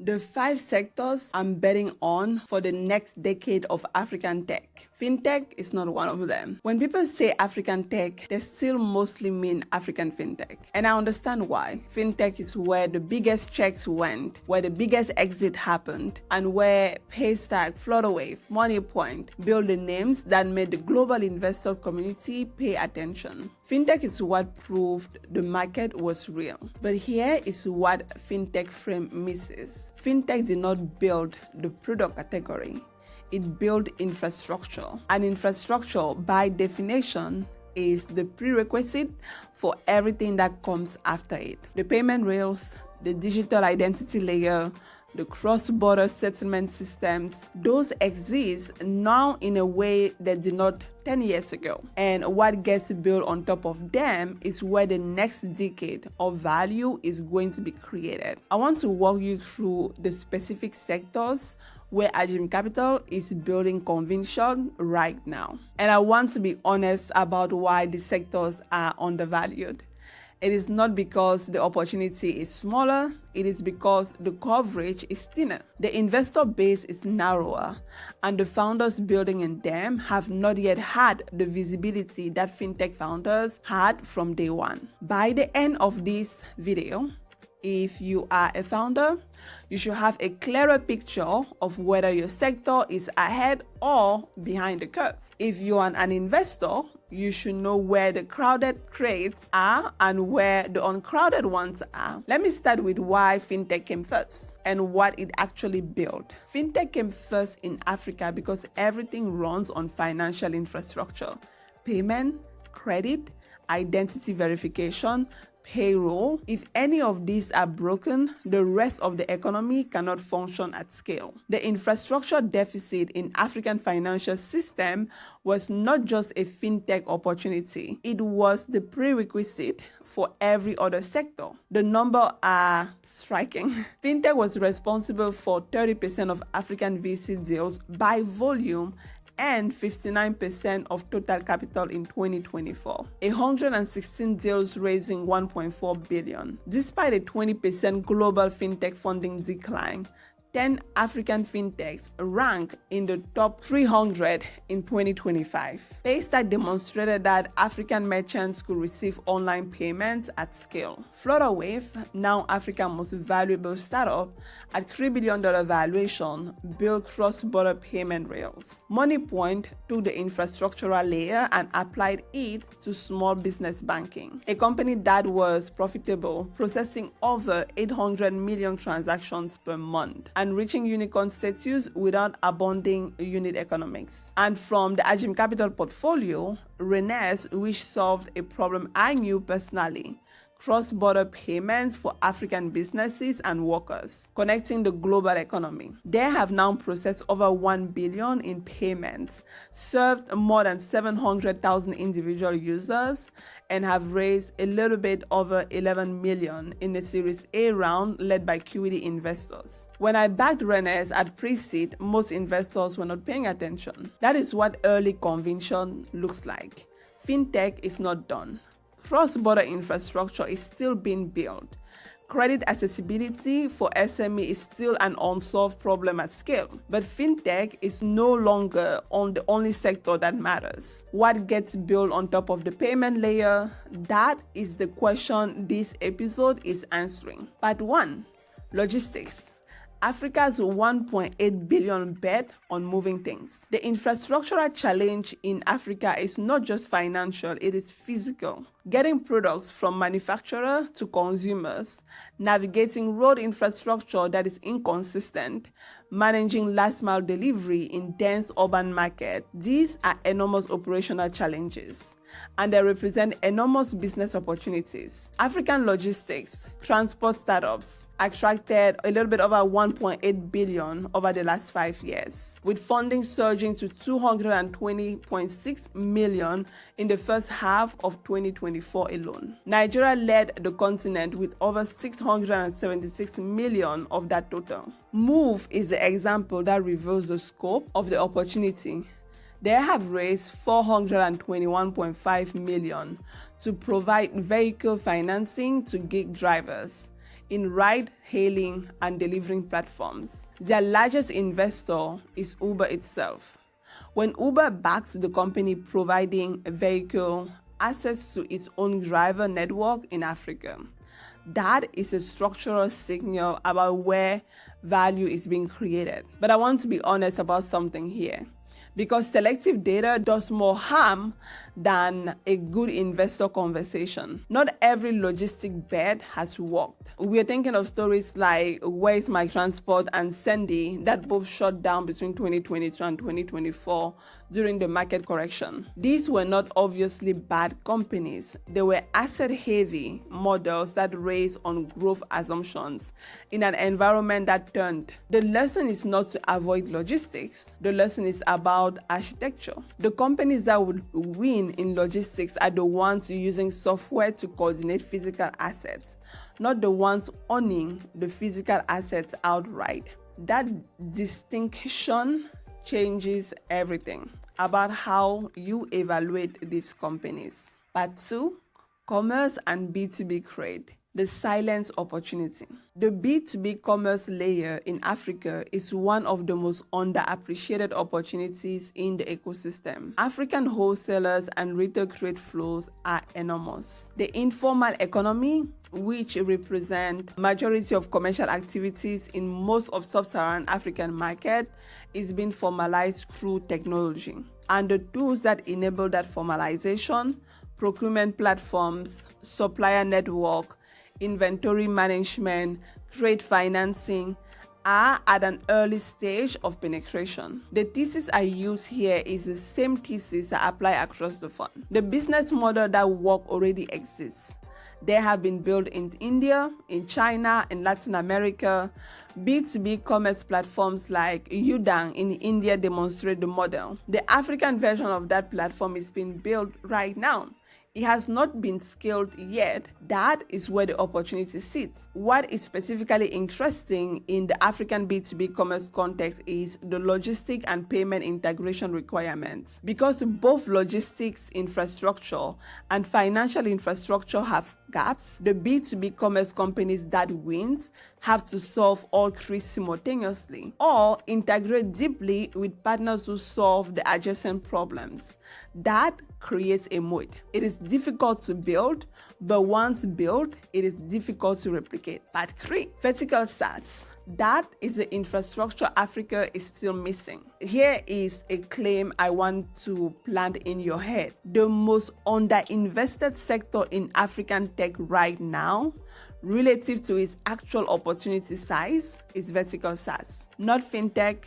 The 5 sectors I'm betting on for the next decade of African tech. FinTech is not one of them. When people say African tech, they still mostly mean African FinTech. And I understand why. FinTech is where the biggest checks went, where the biggest exit happened, and where Paystack, Flutterwave, MoneyPoint built the names that made the global investor community pay attention. FinTech is what proved the market was real. But here is what FinTech frame misses. FinTech did not build the product category. It built infrastructure. And infrastructure, by definition, is the prerequisite for everything that comes after it. The payment rails, the digital identity layer, the cross-border settlement systems, those exist now in a way that did not 10 years ago. And what gets built on top of them is where the next decade of value is going to be created. I want to walk you through the specific sectors where Ajim Capital is building conviction right now. And I want to be honest about why the sectors are undervalued. It is not because the opportunity is smaller, it is because the coverage is thinner. The investor base is narrower, and the founders building in them have not yet had the visibility that FinTech founders had from day one. By the end of this video, if you are a founder, you should have a clearer picture of whether your sector is ahead or behind the curve. If you are an investor, you should know where the crowded crates are and where the uncrowded ones are. Let me start with why FinTech came first and what it actually built. FinTech came first in Africa because everything runs on financial infrastructure: payment, credit, identity verification, payroll. If any of these are broken, the rest of the economy cannot function at scale. The infrastructure deficit in African financial system was not just a FinTech opportunity, it was the prerequisite for every other sector. The numbers are striking. FinTech was responsible for 30% of African VC deals by volume and 59% of total capital in 2024. 116 deals raising $1.4 billion. Despite a 20% global fintech funding decline, 10 African fintechs rank in the top 300 in 2025. Paystack demonstrated that African merchants could receive online payments at scale. Flutterwave, now Africa's most valuable startup, at $3 billion valuation, built cross-border payment rails. MoneyPoint took the infrastructural layer and applied it to small business banking, a company that was profitable, processing over 800 million transactions per month and reaching unicorn status without abandoning unit economics. And from the Ajim Capital portfolio, Eunice, which solved a problem I knew personally: cross-border payments for African businesses and workers, connecting the global economy. They have now processed over $1 billion in payments, served more than 700,000 individual users, and have raised a little bit over 11 million in the Series A round led by QED investors. When I backed Eunice at pre-seed, most investors were not paying attention. That is what early conviction looks like. FinTech is not done. Cross-border infrastructure is still being built. Credit accessibility for SME is still an unsolved problem at scale. But FinTech is no longer the only sector that matters. What gets built on top of the payment layer? That is the question this episode is answering. Part 1. Logistics. Africa's $1.8 billion bet on moving things. The infrastructural challenge in Africa is not just financial, it is physical. Getting products from manufacturer to consumers, navigating road infrastructure that is inconsistent, managing last mile delivery in dense urban markets. These are enormous operational challenges, and they represent enormous business opportunities. African logistics, transport startups attracted a little bit over $1.8 billion over the last 5 years, with funding surging to $220.6 million in the first half of 2024 alone. Nigeria led the continent with over $676 million of that total. Move is the example that reveals the scope of the opportunity. They have raised $421.5 million to provide vehicle financing to gig drivers. in ride-hailing and delivering platforms. Their largest investor is Uber itself. When Uber backs the company providing a vehicle access to its own driver network in Africa, that is a structural signal about where value is being created. But I want to be honest about something here, because selective data does more harm than a good investor conversation. Not every logistic bet has worked. We are thinking of stories like Where is My Transport and Sandy that both shut down between 2022 and 2024 during the market correction. These were not obviously bad companies. They were asset-heavy models that raised on growth assumptions in an environment that turned. The lesson is not to avoid logistics. The lesson is about architecture. The companies that would win in logistics are the ones using software to coordinate physical assets, not the ones owning the physical assets outright. That distinction changes everything about how you evaluate these companies. Part 2, commerce and B2B trade. The silent opportunity. The B2B commerce layer in Africa is one of the most underappreciated opportunities in the ecosystem. African wholesalers and retail trade flows are enormous. The informal economy, which represent majority of commercial activities in most of sub-Saharan African market, is being formalized through technology. And the tools that enable that formalization, procurement platforms, supplier network, inventory management, trade financing, are at an early stage of penetration. The thesis I use here is the same thesis that apply across the fund. The business model that work already exists. They have been built in India, in China, in Latin America. B2B commerce platforms like Udang in India demonstrate the model. The African version of that platform is being built right now. It has not been scaled yet. That is where the opportunity sits. What is specifically interesting in the African B2B commerce context is the logistic and payment integration requirements. Because both logistics infrastructure and financial infrastructure have gaps, the B2B commerce companies that wins have to solve all three simultaneously or integrate deeply with partners who solve the adjacent problems. That creates a moat. It is difficult to build, but once built, it is difficult to replicate. Part 3, vertical SaaS. That is the infrastructure Africa is still missing. Here is a claim I want to plant in your head. The most underinvested sector in African tech right now, relative to its actual opportunity size, is vertical SaaS. Not fintech,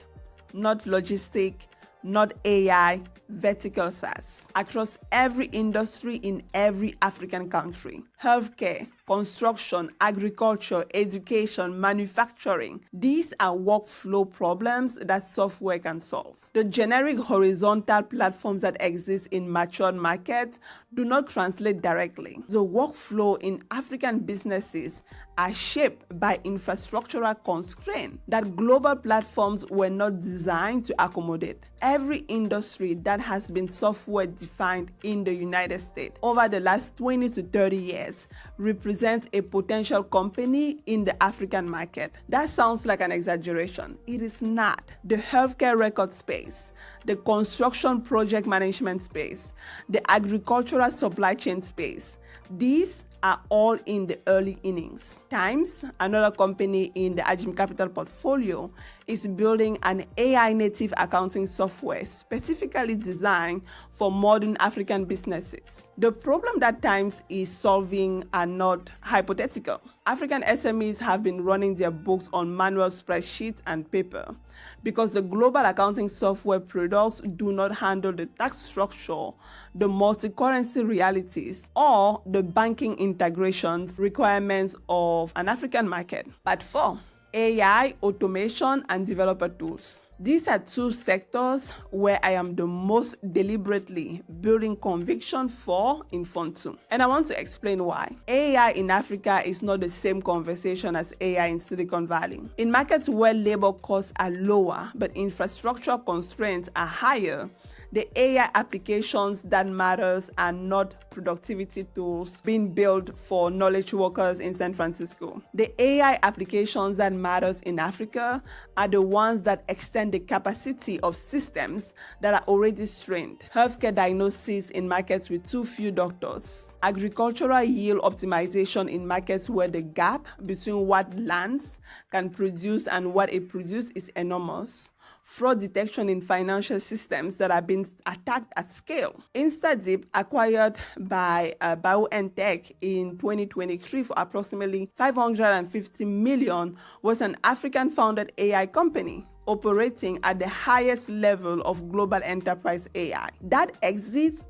not logistic, not AI, vertical SaaS. Across every industry in every African country. Healthcare, construction, agriculture, education, manufacturing. These are workflow problems that software can solve. The generic horizontal platforms that exist in matured markets do not translate directly. The workflow in African businesses are shaped by infrastructural constraints that global platforms were not designed to accommodate. Every industry that has been software defined in the United States over the last 20 to 30 years represents a potential company in the African market. That sounds like an exaggeration. It is not. The healthcare record space, the construction project management space, the agricultural supply chain space, these are all in the early innings. Times, another company in the Ajim Capital portfolio, is building an AI-native accounting software specifically designed for modern African businesses. The problem that Times is solving are not hypothetical. African SMEs have been running their books on manual spreadsheets and paper because the global accounting software products do not handle the tax structure, the multi-currency realities, or the banking integrations requirements of an African market. Part 4, AI, automation, and developer tools. These are two sectors where I am the most deliberately building conviction for in Fund 2. And I want to explain why. AI in Africa is not the same conversation as AI in Silicon Valley. In markets where labor costs are lower but infrastructure constraints are higher, the AI applications that matters are not productivity tools being built for knowledge workers in San Francisco. The AI applications that matters in Africa are the ones that extend the capacity of systems that are already strained. Healthcare diagnosis in markets with too few doctors. Agricultural yield optimization in markets where the gap between what lands can produce and what it produces is enormous. Fraud detection in financial systems that have been attacked at scale. InstaDeep, acquired by BioNTech in 2023 for approximately $550 million, was an African-founded AI company operating at the highest level of global enterprise AI. That exit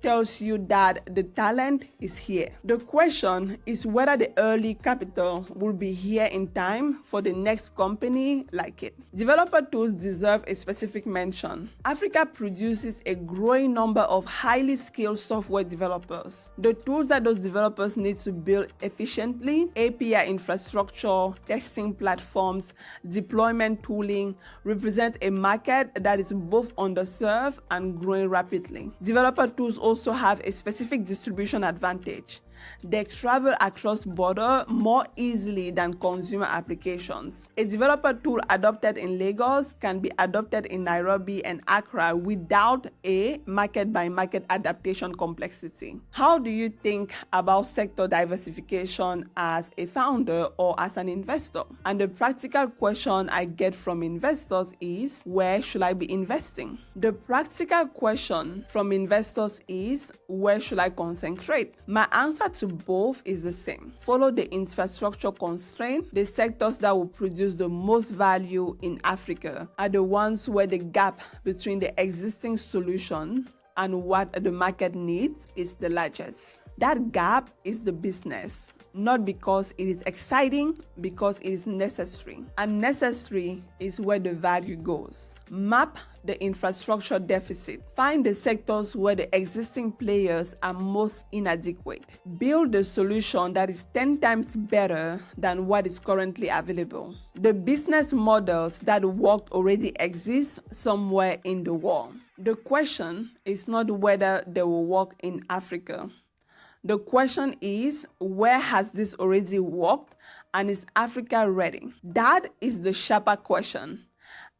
tells you that the talent is here. The question is whether the early capital will be here in time for the next company like it. Developer tools deserve a specific mention. Africa produces a growing number of highly skilled software developers. The tools that those developers need to build efficiently, API infrastructure, testing platforms, deployment tooling, represent a market that is both underserved and growing rapidly. Developer tools also have a specific distribution advantage. They travel across border more easily than consumer applications. A developer tool adopted in Lagos can be adopted in Nairobi and Accra without a market-by-market adaptation complexity. How do you think about sector diversification as a founder or as an investor? And the practical question I get from investors is, where should I be investing? The practical question from investors is, where should I concentrate? My answer to both is the same. Follow the infrastructure constraint. The sectors that will produce the most value in Africa are the ones where the gap between the existing solution and what the market needs is the largest. That gap is the business. Not because it is exciting, because it is necessary. And necessary is where the value goes. Map the infrastructure deficit. Find the sectors where the existing players are most inadequate. Build a solution that is 10 times better than what is currently available. The business models that work already exist somewhere in the world. The question is not whether they will work in Africa. The question is, where has this already worked and is Africa ready? That is the sharper question,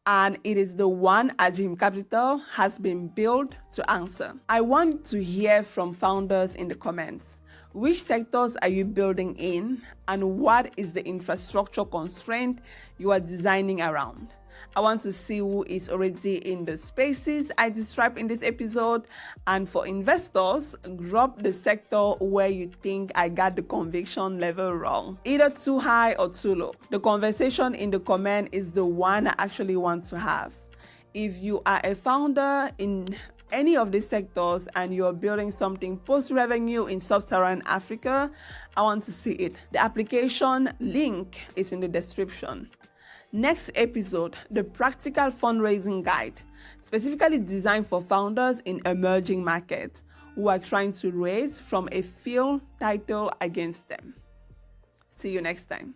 and it is the one Ajim Capital has been built to answer. I want to hear from founders in the comments. Which sectors are you building in, and what is the infrastructure constraint you are designing around? I want to see who is already in the spaces I described in this episode. And for investors, drop the sector where you think I got the conviction level wrong, either too high or too low. The conversation in the comment is the one I actually want to have. If you are a founder in any of these sectors and you're building something post-revenue in sub-Saharan Africa, I want to see it. The application link is in the description. Next episode, the practical fundraising guide, specifically designed for founders in emerging markets who are trying to raise from a field title against them. See you next time.